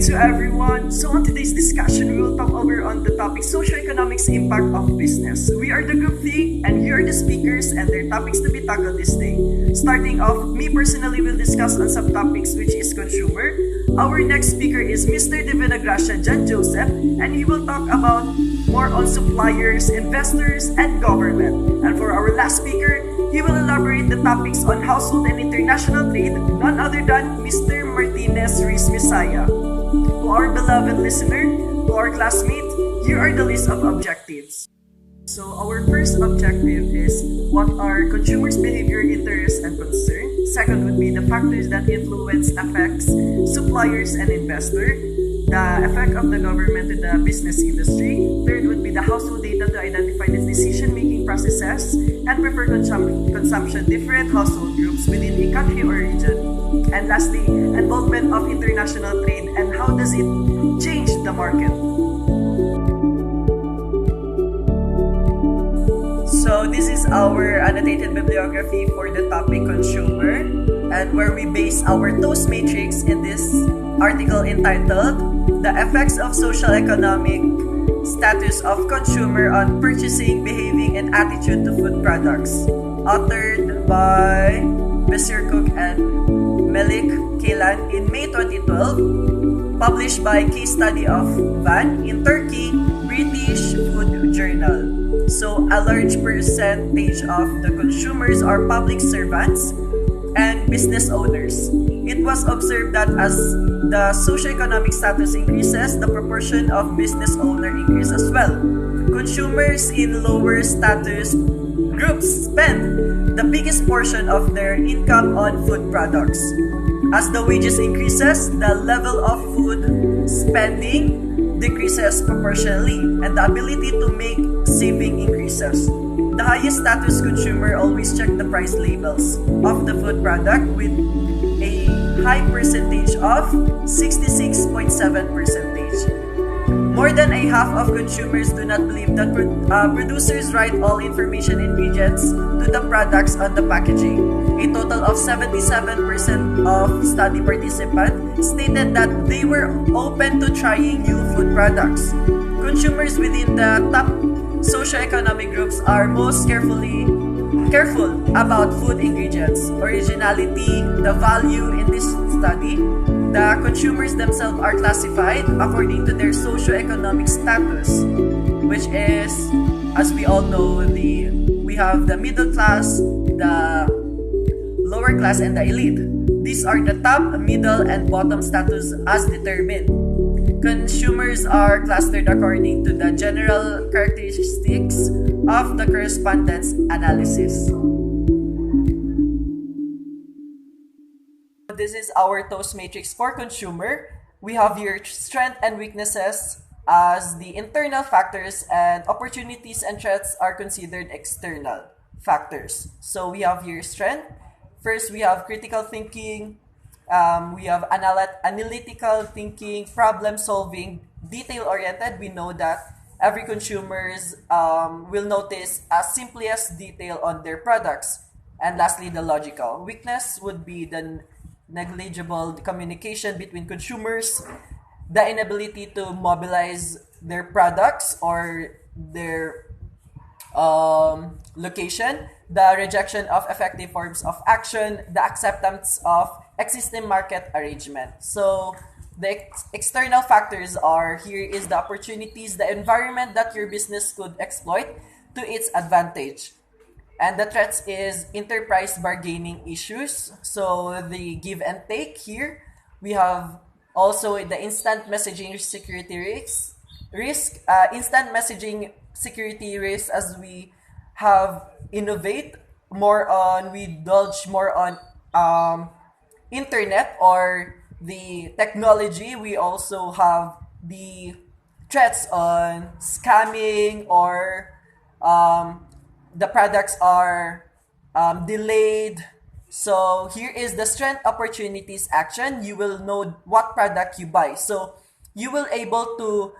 to everyone. So on today's discussion, we will talk over on the topic socioeconomics impact of business. We are the group three, and here are the speakers and their topics to be tackled this day. Starting off, me personally will discuss on subtopics which is consumer. Our next speaker is Mr. De Vinagracia John Joseph, and he will talk about more on suppliers, investors, and government. And for our last speaker, he will elaborate the topics on household and international trade, none other than Mr. Martinez Ruiz Messiah. To our beloved listener, to our classmate, here are the list of objectives. So our first objective is what are consumers' behavior, interests, and concern. Second would be the factors that influence, affects suppliers and investor. The effect of the government to the business industry. Third would be the household data to identify the decision-making processes and prefer consumption different household groups within a country or region. And lastly, involvement of international trade and how does it change the market. So this is our annotated bibliography for the topic consumer, and where we base our TOAST matrix in this article entitled The Effects of Socioeconomic Status of Consumer on Purchasing, Behaving, and Attitude to Food Products, authored by Mr. Cook and Melik Kaylan in May 2012, published by Case Study of Van in Turkey, British Food Journal. So a large percentage of the consumers are public servants and business owners. It was observed that as the socioeconomic status increases, the proportion of business owner increases as well. Consumers in lower status groups spend the biggest portion of their income on food products. As the wages increases, the level of food spending decreases proportionally, and the ability to make saving increases. The highest status consumer always check the price labels of the food product with a high percentage of 66.7%. More than a half of consumers do not believe that producers write all information ingredients to the products on the packaging. A total of 77% of study participants stated that they were open to trying new food products. Consumers within the top socioeconomic groups are most careful about food ingredients, originality, the value in this study. The consumers themselves are classified according to their socioeconomic status, which is, as we all know, we have the middle class, the lower class, and the elite. These are the top, middle, and bottom status as determined. Consumers are clustered according to the general characteristics of the correspondence analysis. This is our TOAST matrix for consumer. We have your strengths and weaknesses as the internal factors, and opportunities and threats are considered external factors. So we have your strength. First, we have critical thinking. We have analytical thinking, problem solving, detail oriented. We know that every consumers will notice as simply as detail on their products. And lastly, the logical. Weakness would be the negligible communication between consumers, the inability to mobilize their products or their location, the rejection of effective forms of action, the acceptance of existing market arrangement. So the external factors are, here is the opportunities, the environment that your business could exploit to its advantage. And the threats is enterprise bargaining issues. So the give and take here. We have also the instant messaging security instant messaging security risk, as we have innovate more on, we indulge more on internet or the technology. We also have the threats on scamming or the products are delayed. So here is the strength, opportunities, action. You will know what product you buy. So you will able to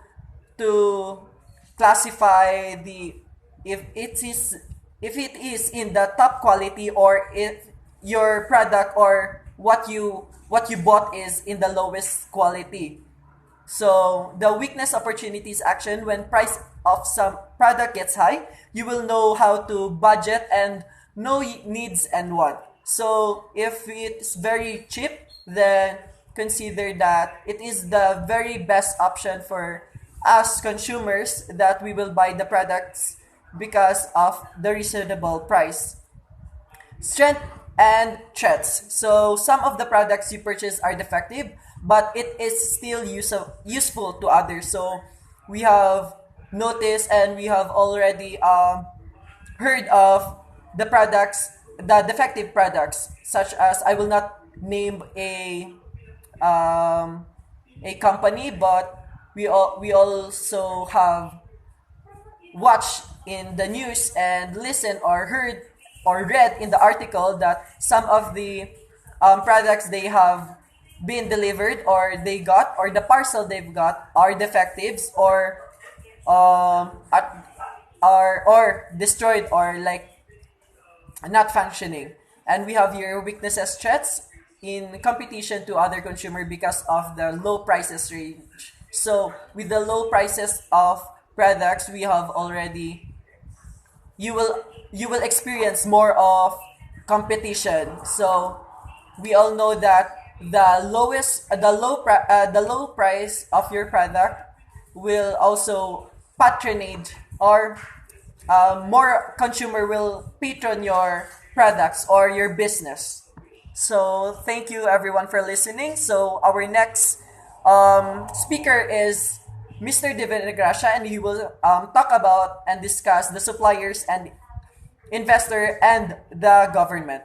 classify the if it is in the top quality, or if your product or what you bought is in the lowest quality. So the weakness opportunities action: when price of some product gets high, you will know how to budget and know needs and want. So if it's very cheap, then consider that it is the very best option for us consumers, that we will buy the products because of the reasonable price. Strength and threats. So some of the products you purchase are defective, but it is still useful to others. So we have noticed and we have already heard of the defective products, such as, I will not name um, a company, but we also have watched in the news and listened or heard or read in the article that some of the products they have been delivered or they got, or the parcel they've got, are defectives, or are or destroyed, or like not functioning. And we have here weaknesses, threats in competition to other consumer because of the low prices range. So with the low prices of products, we have already, you will experience more of competition. So we all know that the low price of your product will also patronage, or more consumer will patron your products or your business. So thank you everyone for listening. So our next speaker is Mr. De Gracia, and he will talk about and discuss the suppliers and investor and the government.